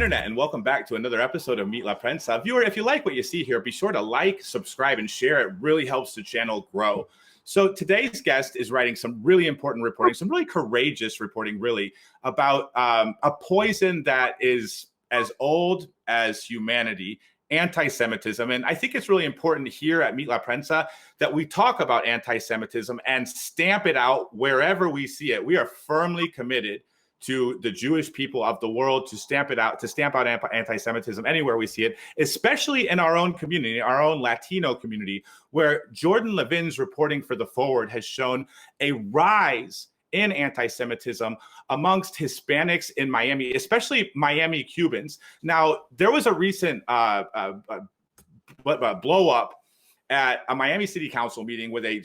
Internet, and welcome back to another episode of Meet La Prensa. Viewer, if you like what you see here, be sure to like, subscribe, and share. It really helps the channel grow. So today's guest is writing some really important reporting, some really courageous reporting, really, about a poison that is as old as humanity, anti-Semitism. And I think it's really important here at Meet La Prensa that we talk about anti-Semitism and stamp it out wherever we see it. We are firmly committed to the Jewish people of the world to stamp out anti-Semitism anywhere we see it, especially in our own community, our own Latino community, where Jordan Levin's reporting for The Forward has shown a rise in anti-Semitism amongst Hispanics in Miami, especially Miami Cubans. Now, there was a recent blow up at a Miami City Council meeting with a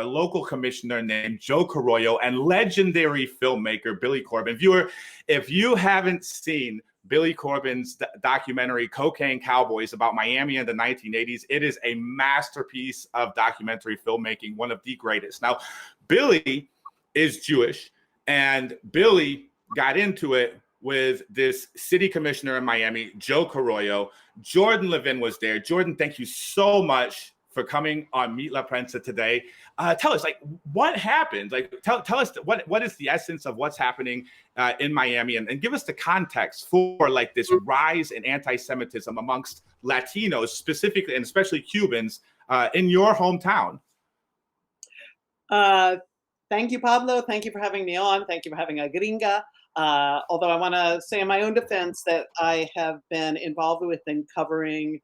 local commissioner named Joe Carollo and legendary filmmaker Billy Corbin. Viewer, if you haven't seen Billy Corbin's documentary Cocaine Cowboys about Miami in the 1980s, it is a masterpiece of documentary filmmaking, one of the greatest. Now, Billy is Jewish, and Billy got into it with this city commissioner in Miami, Joe Carollo. Jordan Levin was there. Jordan, thank you so much for coming on Meet La Prensa today. Tell us, like, what happened? Like, tell us what is the essence of what's happening in Miami, and give us the context for like this rise in anti-Semitism amongst Latinos specifically, and especially Cubans in your hometown. Thank you, Pablo. Thank you for having me on. Thank you for having a gringa. Although I want to say in my own defense that I have been involved with and covering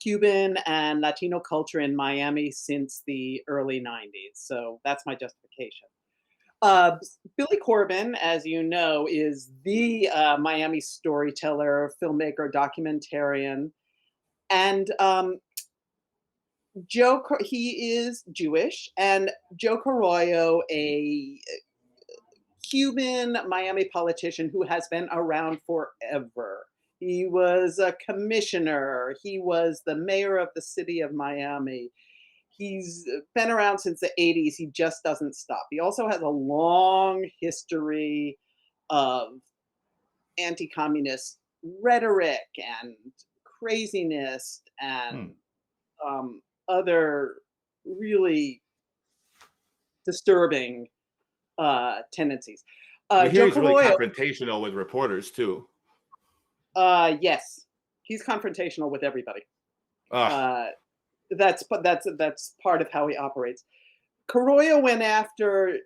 Cuban and Latino culture in Miami since the early 90s. So that's my justification. Billy Corbin, as you know, is the Miami storyteller, filmmaker, documentarian. And he is Jewish, and Joe Carollo, a Cuban Miami politician who has been around forever. He was a commissioner. He was the mayor of the city of Miami. He's been around since the 80s. He just doesn't stop. He also has a long history of anti-communist rhetoric and craziness and other really disturbing tendencies. We hear he's really confrontational with reporters too. Yes, he's confrontational with everybody. That's part of how he operates. Carollo went after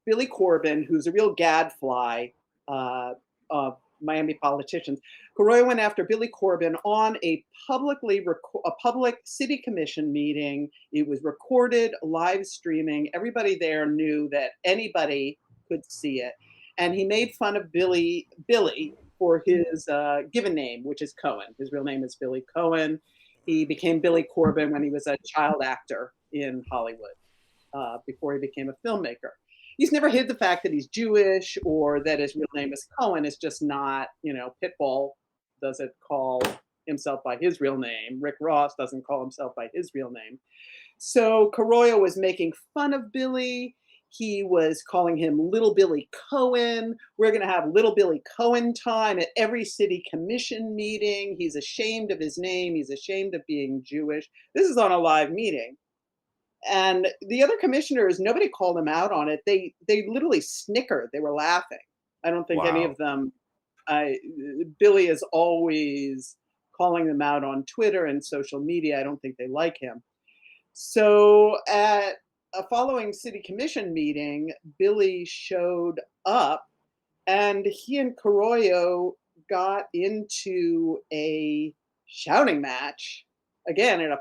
Billy Corbin, who's a real gadfly of Miami politicians. Carollo went after Billy Corbin on a public city commission meeting. It was recorded, live streaming. Everybody there knew that anybody could see it, and he made fun of Billy for his given name, which is Cohen. His real name is Billy Cohen. He became Billy Corbin when he was a child actor in Hollywood before he became a filmmaker. He's never hid the fact that he's Jewish or that his real name is Cohen. It's just not, Pitbull doesn't call himself by his real name. Rick Ross doesn't call himself by his real name. So Carollo was making fun of Billy. He was calling him Little Billy Cohen. We're going to have Little Billy Cohen time at every city commission meeting. He's ashamed of his name. He's ashamed of being Jewish. This is on a live meeting. And the other commissioners, nobody called them out on it. They literally snickered. They were laughing. I don't think any of them. Billy is always calling them out on Twitter and social media. I don't think they like him. So at a following city commission meeting, Billy showed up, and he and Carollo got into a shouting match, again, at a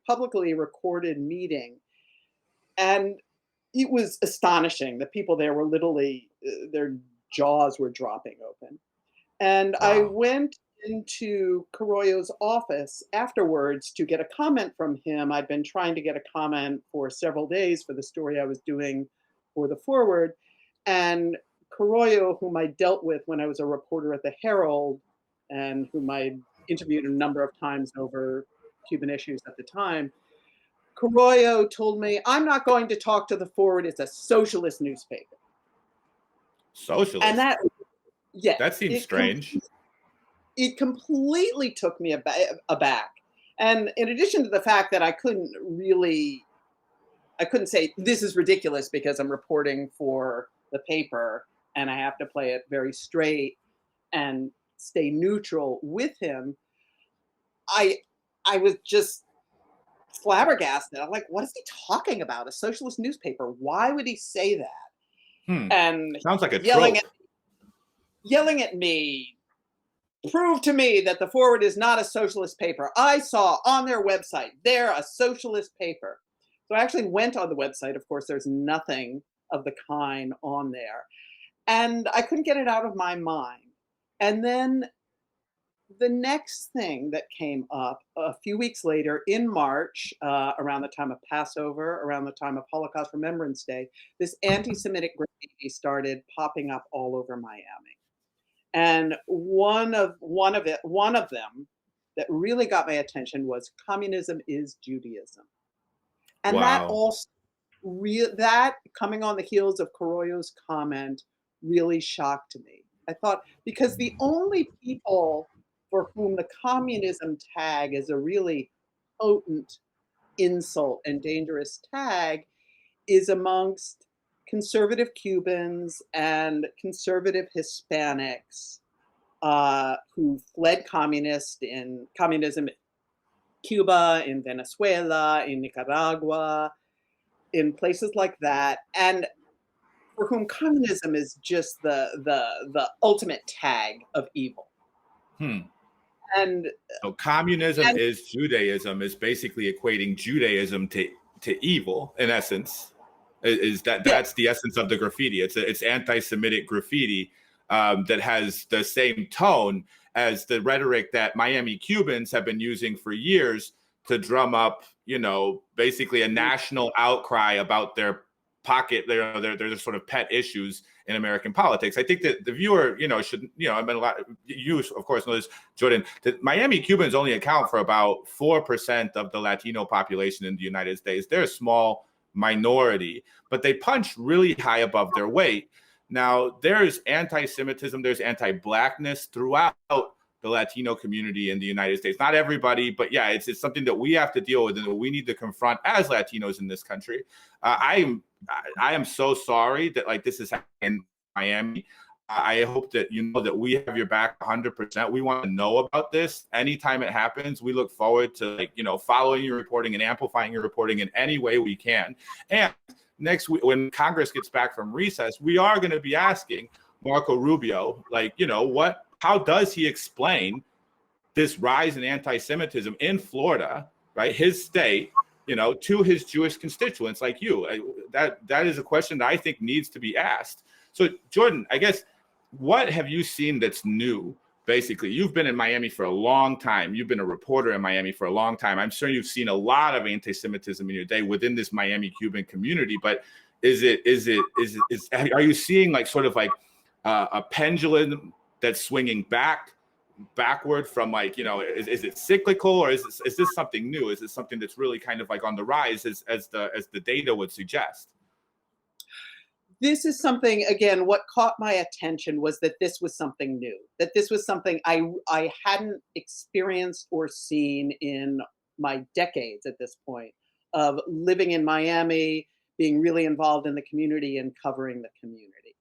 publicly recorded meeting. And it was astonishing. The people there were literally, their jaws were dropping open. And I went into Carollo's office afterwards to get a comment from him. I'd been trying to get a comment for several days for the story I was doing for The Forward. And Carollo, whom I dealt with when I was a reporter at the Herald and whom I interviewed a number of times over Cuban issues at the time, Carollo told me, "I'm not going to talk to The Forward. It's a socialist newspaper." Socialist? And that, yeah. That seems strange. it completely took me aback. And in addition to the fact that I couldn't say this is ridiculous because I'm reporting for the paper and I have to play it very straight and stay neutral with him. I was just flabbergasted. I'm like, what is he talking about? A socialist newspaper? Why would he say that? Hmm. And Sounds like a yelling trope. yelling at me, prove to me that the Forward is not a socialist paper. I saw on their website, they're a socialist paper. So I actually went on the website. Of course, there's nothing of the kind on there. And I couldn't get it out of my mind. And then the next thing that came up a few weeks later in March, around the time of Passover, around the time of Holocaust Remembrance Day, this anti-Semitic graffiti started popping up all over Miami. And one of them that really got my attention was "Communism is Judaism," and that Wow. also that coming on the heels of Carollo's comment really shocked me. I thought because the only people for whom the communism tag is a really potent insult and dangerous tag is amongst conservative Cubans and conservative Hispanics who fled communism in Cuba, in Venezuela, in Nicaragua, in places like that, and for whom communism is just the ultimate tag of evil. Hmm. And So communism and is Judaism is basically equating Judaism to evil in essence. Is that yeah, that's the essence of the graffiti? It's anti-Semitic graffiti that has the same tone as the rhetoric that Miami Cubans have been using for years to drum up, basically a national outcry about their their sort of pet issues in American politics. I think that the viewer, should, I mean, you of course know this, Jordan, that Miami Cubans only account for about 4% of the Latino population in the United States. They're a small minority, but they punch really high above their weight. Now, there's anti-Semitism, there's anti-Blackness throughout the Latino community in the United States. Not everybody, but yeah, it's something that we have to deal with and that we need to confront as Latinos in this country. I am so sorry that like this is happening in Miami. I hope that you know that we have your back 100%. We want to know about this anytime it happens. We look forward to following your reporting and amplifying your reporting in any way we can. And next week, when Congress gets back from recess, we are going to be asking Marco Rubio, how does he explain this rise in anti-Semitism in Florida, right, his state, to his Jewish constituents like you? That is a question that I think needs to be asked. So, Jordan, I guess, what have you seen that's new? Basically, you've been in Miami for a long time. You've been a reporter in Miami for a long time. I'm sure you've seen a lot of anti-Semitism in your day within this Miami Cuban community. But are you seeing a pendulum that's swinging backward from is it cyclical, or is this something new? Is this something that's really kind of like on the rise as the data would suggest? this is something, again, what caught my attention was that this was something new, that this was something I hadn't experienced or seen in my decades at this point of living in Miami, being really involved in the community and covering the community.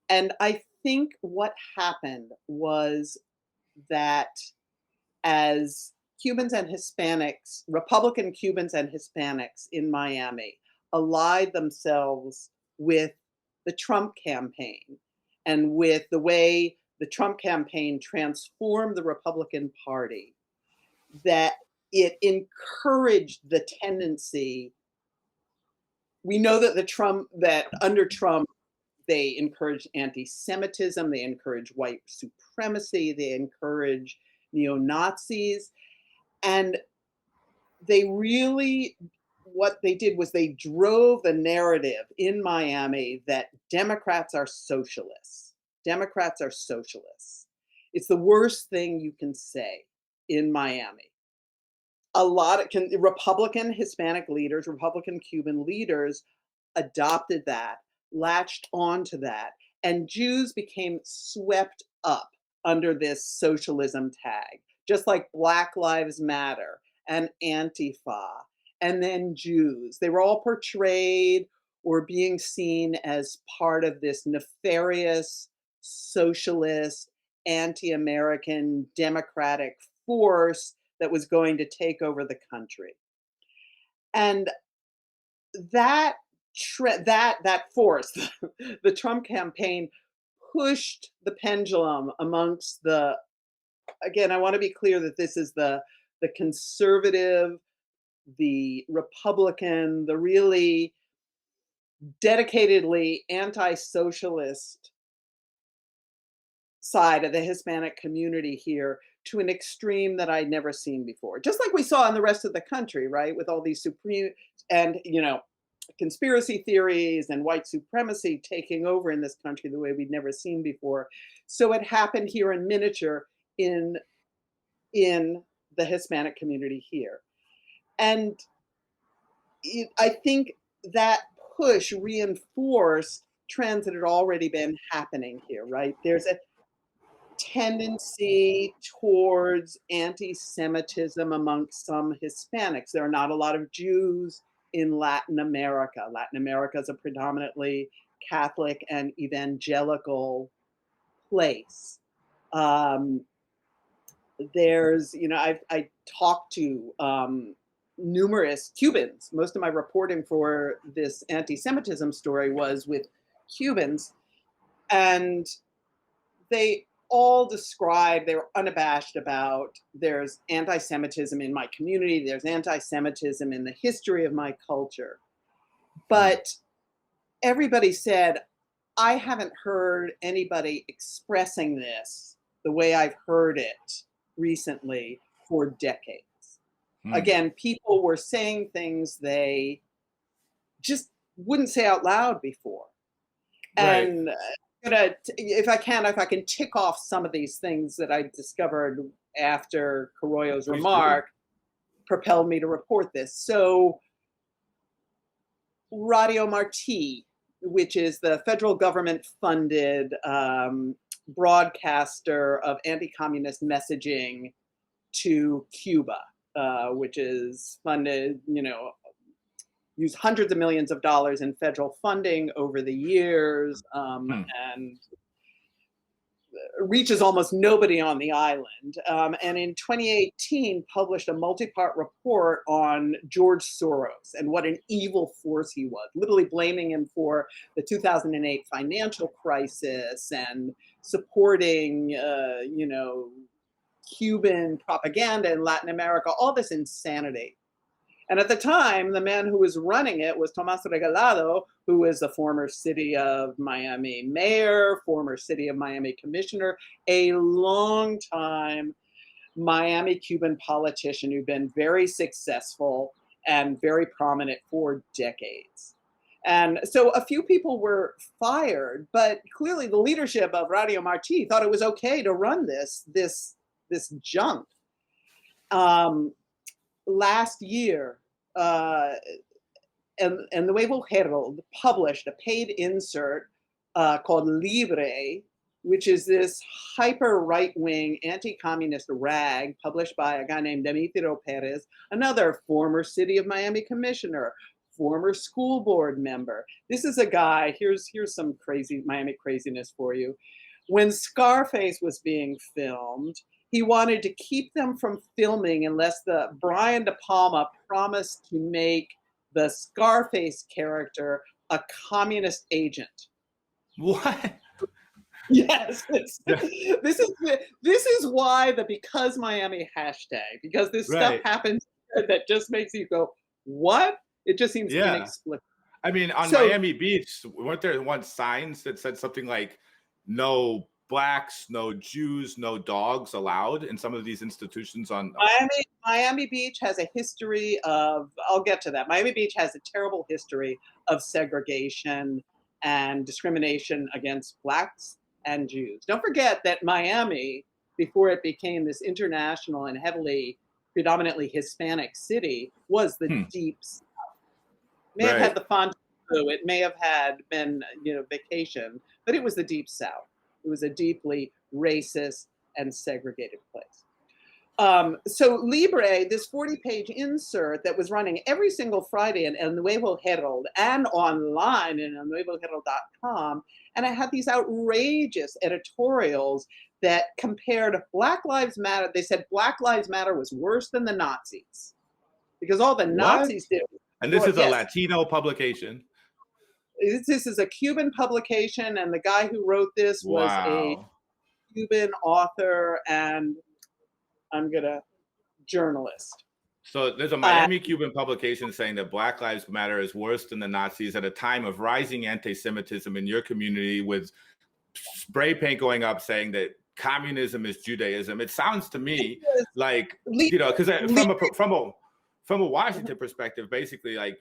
And I think what happened was that as Cubans and Hispanics, Republican Cubans and Hispanics in Miami allied themselves with the Trump campaign and with the way the Trump campaign transformed the Republican Party, that it encouraged the tendency. We know that under Trump, they encouraged anti-Semitism, they encouraged white supremacy, they encouraged neo-Nazis, and what they did was they drove the narrative in Miami that Democrats are socialists. Democrats are socialists. It's the worst thing you can say in Miami. A lot of Republican Hispanic leaders, Republican Cuban leaders adopted that, latched onto that, and Jews became swept up under this socialism tag, just like Black Lives Matter and Antifa, and then Jews. They were all portrayed or being seen as part of this nefarious socialist, anti-American, democratic force that was going to take over the country. And that that force, the Trump campaign pushed the pendulum amongst the, again, I want to be clear that this is the conservative, the Republican, the really dedicatedly anti-socialist side of the Hispanic community here to an extreme that I'd never seen before. Just like we saw in the rest of the country, right? With all these supreme and, conspiracy theories and white supremacy taking over in this country the way we'd never seen before. So it happened here in miniature in the Hispanic community here. And I think that push reinforced trends that had already been happening here, right? There's a tendency towards anti-Semitism amongst some Hispanics. There are not a lot of Jews in Latin America. Latin America is a predominantly Catholic and evangelical place. There's, I talked to numerous Cubans. Most of my reporting for this anti-Semitism story was with Cubans, and they all described, they were unabashed about, there's anti-Semitism in my community, there's anti-Semitism in the history of my culture. But everybody said, I haven't heard anybody expressing this the way I've heard it recently for decades. Again, people were saying things they just wouldn't say out loud before. Right. And if I can tick off some of these things that I discovered after Carollo's remark propelled me to report this. So Radio Marti, which is the federal government funded broadcaster of anti-communist messaging to Cuba, which is funded, used hundreds of millions of dollars in federal funding over the years, and reaches almost nobody on the island. And in 2018, published a multi-part report on George Soros and what an evil force he was, literally blaming him for the 2008 financial crisis and supporting, Cuban propaganda in Latin America, all this insanity. And at the time, the man who was running it was Tomás Regalado, who is the former City of Miami mayor, former City of Miami commissioner, a long-time Miami Cuban politician who'd been very successful and very prominent for decades. And so a few people were fired, but clearly the leadership of Radio Marti thought it was okay to run this junk. Last year, and the Nuevo Herald published a paid insert called Libre, which is this hyper right-wing anti-communist rag published by a guy named Demetrio Perez, another former City of Miami commissioner, former school board member. This is a guy, here's some crazy Miami craziness for you. When Scarface was being filmed, he wanted to keep them from filming unless Brian De Palma promised to make the Scarface character a communist agent. What? Yes, this is why the Because Miami hashtag, because this stuff happens that just makes you go, what? It just seems inexplicable. I mean, on Miami Beach, weren't there once signs that said something like, no Blacks, no Jews, no dogs allowed in some of these institutions on Miami Beach has a history of, I'll get to that. Miami Beach has a terrible history of segregation and discrimination against Blacks and Jews. Don't forget that Miami, before it became this international and predominantly Hispanic city, was the Deep South. May have had the Fontainebleau, it may have had been, vacation, but it was the Deep South. It was a deeply racist and segregated place. So Libre, this 40-page insert that was running every single Friday in El Nuevo Herald and online in elnuevoherald.com, and I had these outrageous editorials that compared Black Lives Matter. They said Black Lives Matter was worse than the Nazis because all the Nazis did. And this is a Latino publication. This is a Cuban publication, and the guy who wrote this was a Cuban author and journalist. So there's a Miami Cuban publication saying that Black Lives Matter is worse than the Nazis at a time of rising anti-Semitism in your community, with spray paint going up saying that communism is Judaism. It sounds to me like, because from a Washington perspective, basically, like,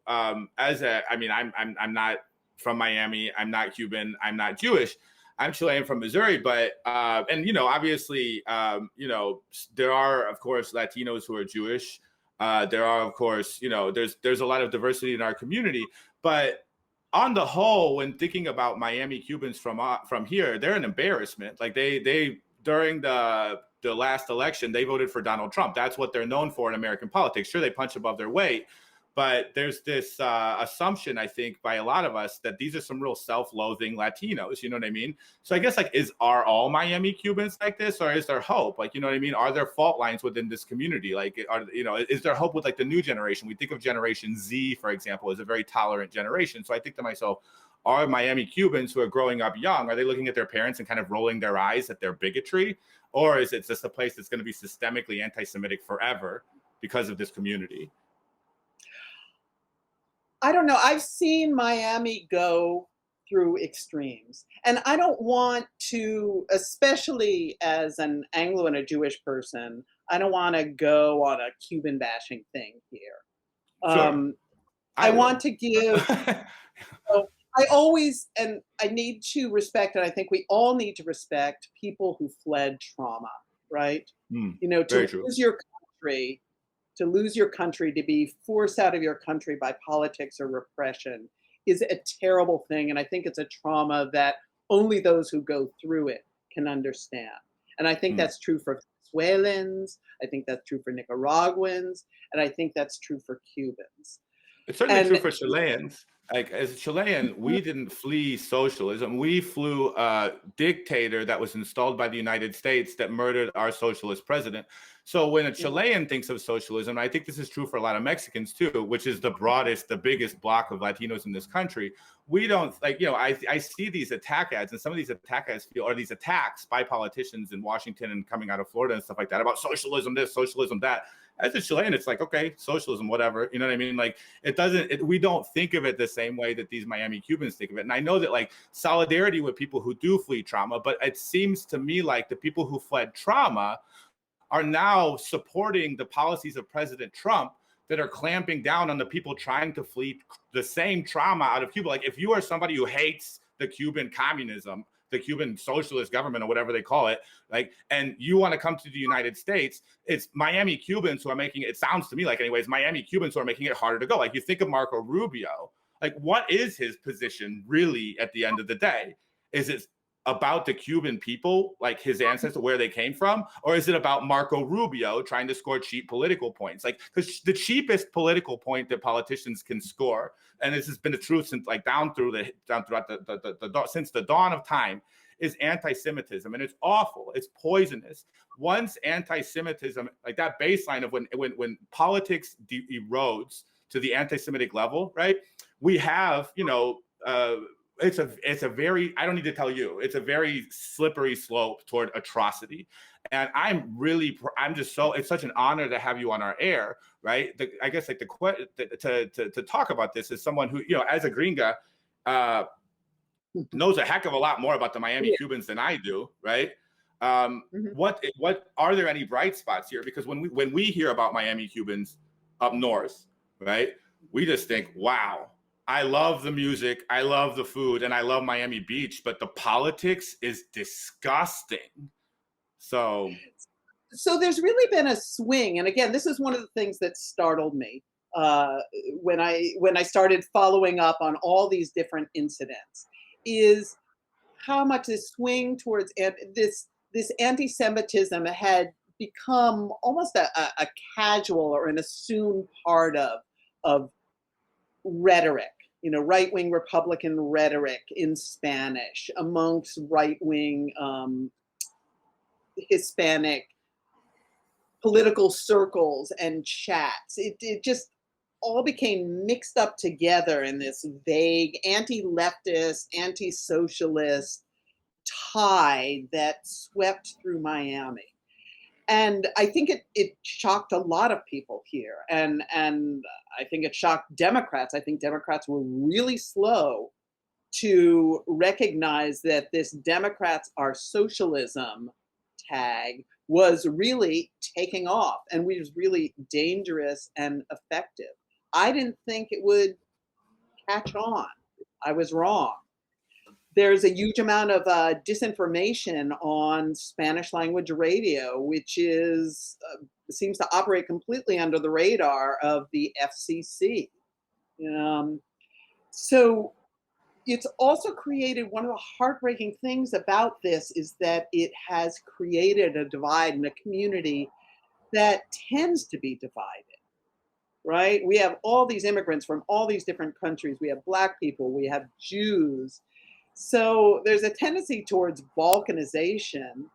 I'm not from Miami, I'm not Cuban, I'm not Jewish. I'm Chilean from Missouri, but obviously, there are, of course, Latinos who are Jewish. There are, of course, there's a lot of diversity in our community. But on the whole, when thinking about Miami Cubans from here, they're an embarrassment. Like they during the last election, they voted for Donald Trump. That's what they're known for in American politics. Sure, they punch above their weight. But there's this assumption, I think, by a lot of us that these are some real self-loathing Latinos. You know what I mean? So I guess, like, are all Miami Cubans like this, or is there hope? Like, you know what I mean? Are there fault lines within this community? Like, is there hope with, like, the new generation? We think of Generation Z, for example, as a very tolerant generation. So I think to myself, are Miami Cubans who are growing up young, are they looking at their parents and kind of rolling their eyes at their bigotry? Or is it just a place that's going to be systemically anti-Semitic forever because of this community? I don't know. I've seen Miami go through extremes. And I don't want to, especially as an Anglo and a Jewish person, I don't want to go on a Cuban bashing thing here. Sure. I want to give, I always, and I need to respect, and I think we all need to respect people who fled trauma, right? To lose your country, to be forced out of your country by politics or repression is a terrible thing. And I think it's a trauma that only those who go through it can understand. And I think that's true for Venezuelans. I think that's true for Nicaraguans. And I think that's true for Cubans. It's certainly true for Chileans. Like, as a Chilean, we didn't flee socialism. We flew a dictator that was installed by the United States that murdered our socialist president. So when a Chilean thinks of socialism, I think this is true for a lot of Mexicans too, which is the broadest, the biggest block of Latinos in this country. We don't, I see these attack ads, and some of these attack ads are these attacks by politicians in Washington and coming out of Florida and stuff like that about socialism this, socialism that. As a Chilean, it's like, okay, socialism, whatever. You know what I mean? Like, we don't think of it the same way that these Miami Cubans think of it. And I know that, like, solidarity with people who do flee trauma, but it seems to me like the people who fled trauma are now supporting the policies of President Trump that are clamping down on the people trying to flee the same trauma out of Cuba. Like, if you are somebody who hates the Cuban communism, the Cuban socialist government, or whatever they call it, like, and you want to come to the United States, it's Miami Cubans who are making it, sounds to me like, anyways, Miami Cubans who are making it harder to go. Like, you think of Marco Rubio, like, what is his position really at the end of the day? Is it about the Cuban people, like his ancestors, where they came from? Or is it about Marco Rubio trying to score cheap political points? Like, because the cheapest political point that politicians can score, and this has been the truth since, like, since the dawn of time, is anti-Semitism. And it's awful. It's poisonous. Once anti-Semitism, like that baseline of when politics erodes to the anti-Semitic level, right? We have, it's a very, I don't need to tell you, it's a very slippery slope toward atrocity. And it's such an honor to have you on our air, right? I guess, like, to talk about this as someone who, as a gringa, knows a heck of a lot more about the Miami Cubans than I do, right? What are there any bright spots here? Because when we hear about Miami Cubans up north, right, we just think, wow, I love the music, I love the food, and I love Miami Beach, but the politics is disgusting. So there's really been a swing, and again, this is one of the things that startled me when I started following up on all these different incidents. Is how much this swing towards this anti-Semitism had become almost a casual or an assumed part of rhetoric, right-wing Republican rhetoric in Spanish amongst right-wing Hispanic political circles and chats. It just all became mixed up together in this vague anti-leftist, anti-socialist tide that swept through Miami. And I think it shocked a lot of people here. And I think it shocked Democrats. I think Democrats were really slow to recognize that this Democrats are socialism tag was really taking off and was really dangerous and effective. I didn't think it would catch on. I was wrong. There's a huge amount of disinformation on Spanish language radio, which seems to operate completely under the radar of the FCC. So it's also created, one of the heartbreaking things about this is that it has created a divide in a community that tends to be divided, right? We have all these immigrants from all these different countries. We have Black people, we have Jews. So there's a tendency towards balkanization,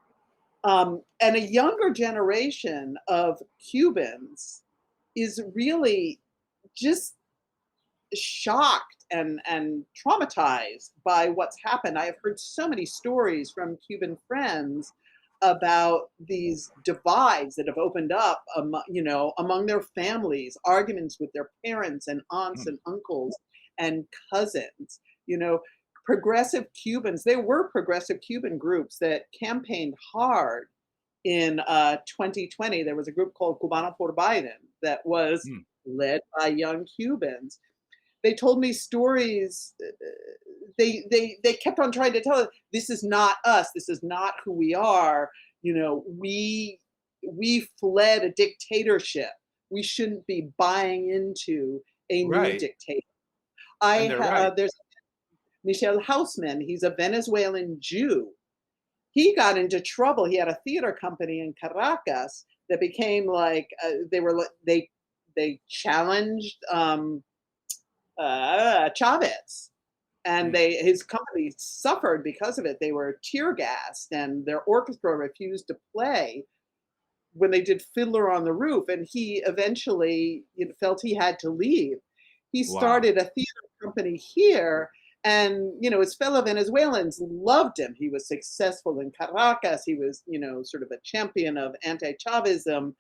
and a younger generation of Cubans is really just shocked and traumatized by what's happened. I have heard so many stories from Cuban friends about these divides that have opened up, among their families, arguments with their parents and aunts and uncles and cousins. Progressive Cubans, there were progressive Cuban groups that campaigned hard in 2020. There was a group called Cubano por Biden that was led by young Cubans. They told me stories. They kept on trying to tell us, this is not us. This is not who we are. We fled a dictatorship. We shouldn't be buying into a new dictator. There's Michel Hausman. He's a Venezuelan Jew. He got into trouble. He had a theater company in Caracas that became like they challenged Chavez, and his company suffered because of it. They were tear gassed, and their orchestra refused to play when they did Fiddler on the Roof, and he eventually felt he had to leave. He started a theater company here, and his fellow Venezuelans loved him. He was successful in Caracas. He was sort of a champion of anti-Chavism.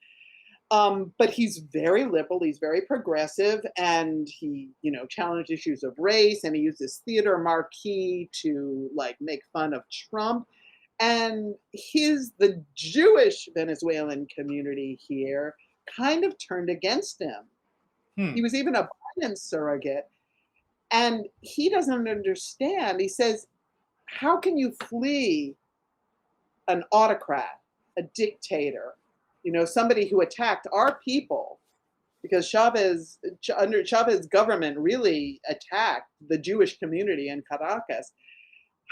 But he's very liberal, he's very progressive, and he, challenged issues of race, and he used his theater marquee to make fun of Trump. And the Jewish Venezuelan community here kind of turned against him. He was even a Biden surrogate. And he doesn't understand. He says, how can you flee an autocrat, a dictator, somebody who attacked our people? Because under Chavez government really attacked the Jewish community in Caracas.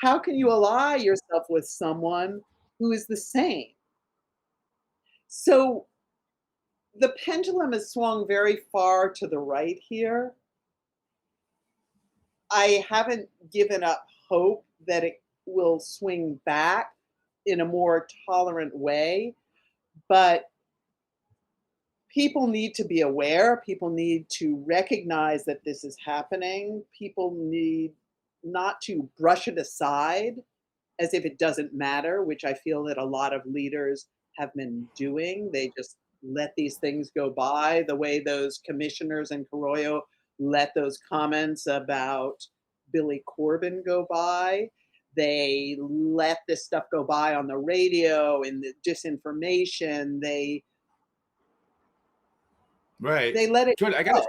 How can you ally yourself with someone who is the same? So the pendulum has swung very far to the right here. I haven't given up hope that it will swing back in a more tolerant way, but people need to be aware. People need to recognize that this is happening. People need not to brush it aside as if it doesn't matter, which I feel that a lot of leaders have been doing. They just let these things go by, the way those commissioners in Carollo let those comments about Billy Corbin go by. They let this stuff go by on the radio and the disinformation. They let it Jordan, I gotta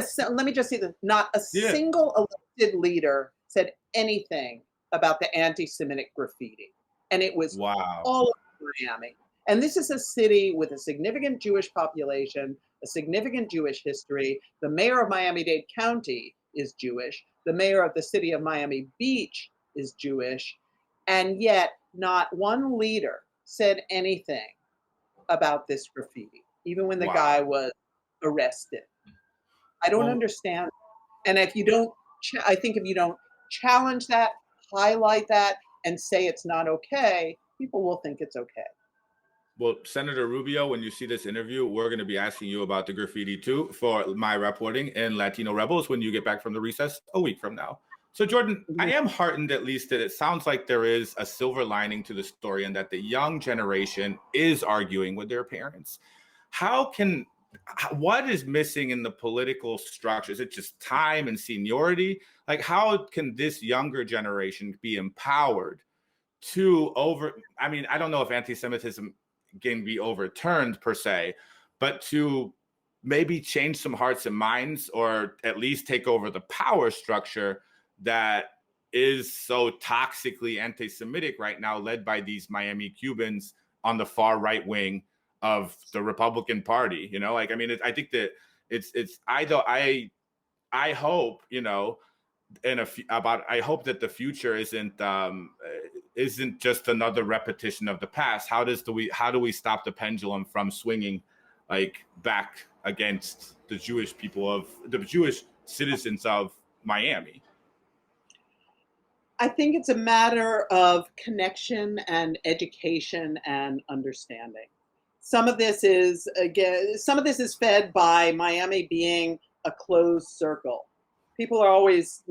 say, let me just say that not a single elected leader said anything about the anti-Semitic graffiti. And it was all over Miami. And this is a city with a significant Jewish population, a significant Jewish history. The mayor of Miami-Dade County is Jewish. The mayor of the city of Miami Beach is Jewish, and yet not one leader said anything about this graffiti, even when the guy Wow. was arrested. I don't Well, understand. And if you don't, I think if you don't challenge that, highlight that, and say it's not okay, people will think it's okay. well, Senator Rubio, when you see this interview, we're going to be asking you about the graffiti too for my reporting in Latino Rebels when you get back from the recess a week from now. So, Jordan, I Mhm. am heartened at least that it sounds like there is a silver lining to the story and that the young generation is arguing with their parents. How can, what is missing in the political structure? Is it just time and seniority? Like, how can this younger generation be empowered to I mean, I don't know if anti-Semitism can be overturned per se, but to maybe change some hearts and minds, or at least take over the power structure that is so toxically anti-Semitic right now, led by these Miami Cubans on the far right wing of the Republican Party. You know, like, I mean, I think that I hope, you know, I hope that the future isn't just another repetition of the past. How do we stop the pendulum from swinging like back against the Jewish citizens of Miami? I think it's a matter of connection and education and understanding. Some of this is fed by Miami being a closed circle. People are always,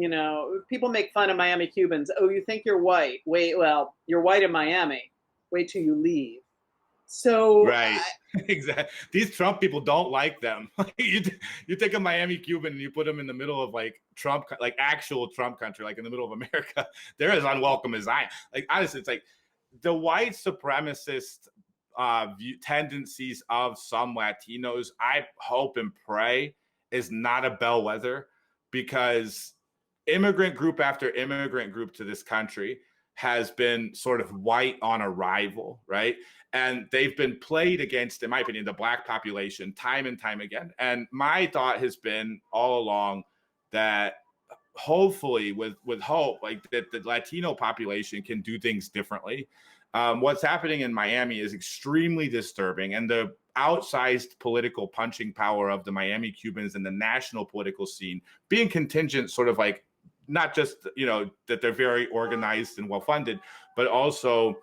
people make fun of Miami Cubans. Oh, you think you're white? Wait, well, you're white in Miami. Wait till you leave. So, Right. Exactly. These Trump people don't like them. You take a Miami Cuban and you put them in the middle of like Trump, like actual Trump country, like in the middle of America. They're as unwelcome as I am. Like, honestly, it's like the white supremacist tendencies of some Latinos, I hope and pray, is not a bellwether, because immigrant group after immigrant group to this country has been sort of white on arrival, right? And they've been played against, in my opinion, the black population time and time again. And my thought has been all along that hopefully with hope, like that the Latino population can do things differently. What's happening in Miami is extremely disturbing, and the outsized political punching power of the Miami Cubans and the national political scene being contingent, sort of like, not just, you know, that they're very organized and well funded, but also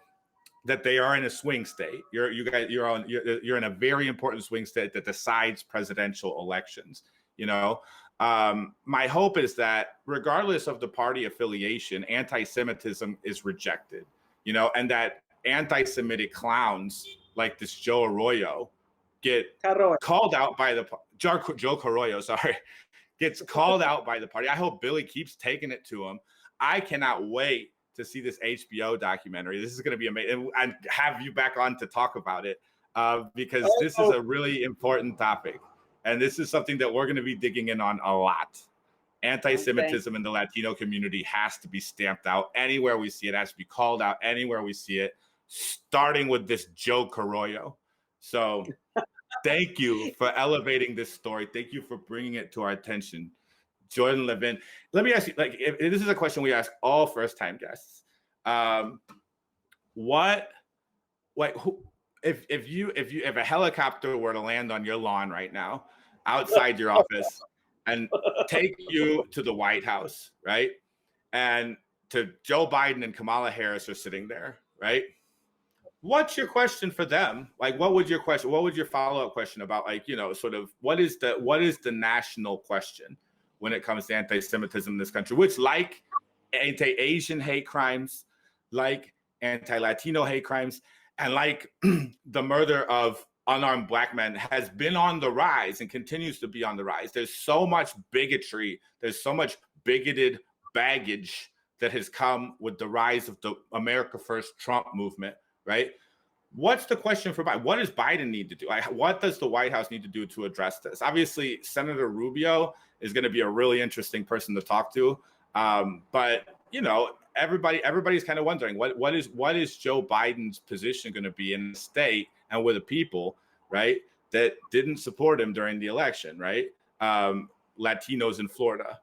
that they are in a swing state. You're in a very important swing state that decides presidential elections. You know, my hope is that regardless of the party affiliation, anti-Semitism is rejected. You know, and that anti-Semitic clowns like this Joe Arroyo get Carol, called out by the Joe Carollo, sorry, gets called out by the party. I hope Billy keeps taking it to him. I cannot wait to see this HBO documentary. This is going to be amazing, and have you back on to talk about it, because this is a really important topic, and this is something that we're going to be digging in on a lot. Anti-Semitism in the Latino community has to be stamped out anywhere we see it. Has to be called out anywhere we see it, starting with this Joe Carollo. So thank you for elevating this story. Thank you for bringing it to our attention, Jordan Levin. Let me ask you, like, if this is a question we ask all first-time guests. What, like, who, if a helicopter were to land on your lawn right now, outside your office, and take you to the White House, right? And to Joe Biden and Kamala Harris are sitting there, right? What's your question for them? Like, what would your question? What would your follow-up question about, like, you know, sort of what is the national question when it comes to anti-Semitism in this country, which, like anti-Asian hate crimes, like anti-Latino hate crimes, and like the murder of unarmed black men, has been on the rise and continues to be on the rise. There's so much bigotry. There's so much bigoted baggage that has come with the rise of the America First Trump movement, right? What's the question for Biden? What does Biden need to do? What does the White House need to do to address this? Obviously, Senator Rubio is going to be a really interesting person to talk to. But, you know, everybody's kind of wondering what is Joe Biden's position going to be in the state and with the people, right, that didn't support him during the election, right? Latinos in Florida.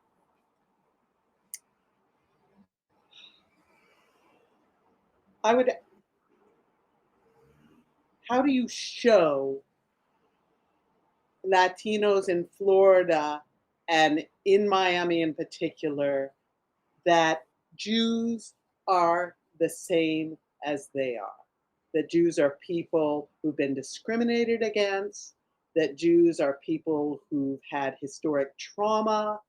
I would, how do you show Latinos in Florida and in Miami in particular that Jews are the same as they are? That Jews are people who've been discriminated against, that Jews are people who've had historic trauma,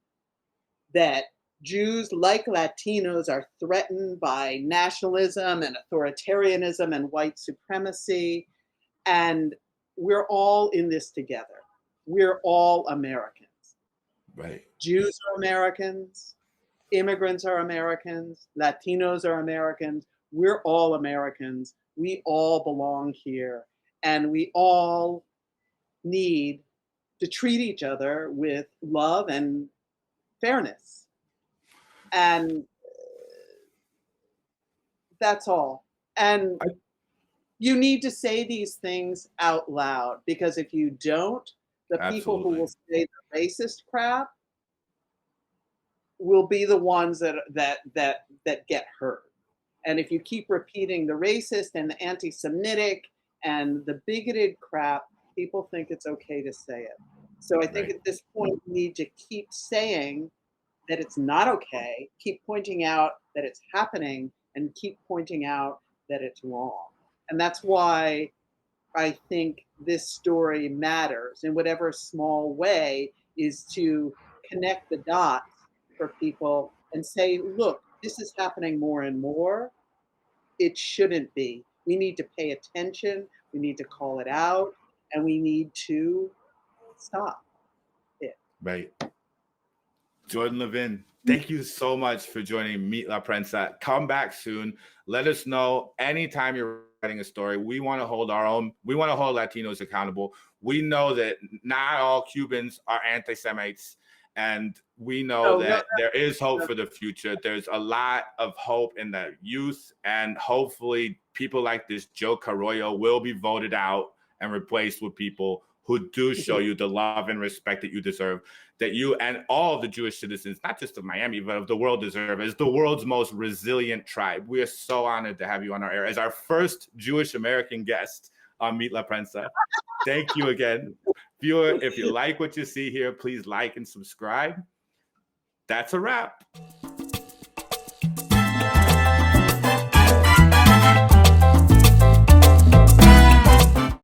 that Jews, like Latinos, are threatened by nationalism and authoritarianism and white supremacy. And we're all in this together. We're all Americans. Right. Jews are Americans, immigrants are Americans, Latinos are Americans. We're all Americans. We all belong here. And we all need to treat each other with love and fairness. And that's all. And you need to say these things out loud, because if you don't, the people who will say the racist crap will be the ones that get hurt. And if you keep repeating the racist and the anti-Semitic and the bigoted crap, people think it's okay to say it. So I think at this point, we need to keep saying that it's not okay, keep pointing out that it's happening, and keep pointing out that it's wrong. And that's why I think this story matters in whatever small way, is to connect the dots for people and say, look, this is happening more and more. It shouldn't be. We need to pay attention. We need to call it out, and we need to stop it. Right. Jordan Levin, thank you so much for joining Meet La Prensa. Come back soon. Let us know anytime you're writing a story. We want to hold our own. We want to hold Latinos accountable. We know that not all Cubans are anti-Semites, and we know that there is hope for the future. There's a lot of hope in the youth, and hopefully people like this Joe Carollo will be voted out and replaced with people who do show you the love and respect that you deserve, that you and all of the Jewish citizens, not just of Miami, but of the world, deserve as the world's most resilient tribe. We are so honored to have you on our air as our first Jewish-American guest on Meet La Prensa. Thank you again. Viewer, if you like what you see here, please like and subscribe. That's a wrap.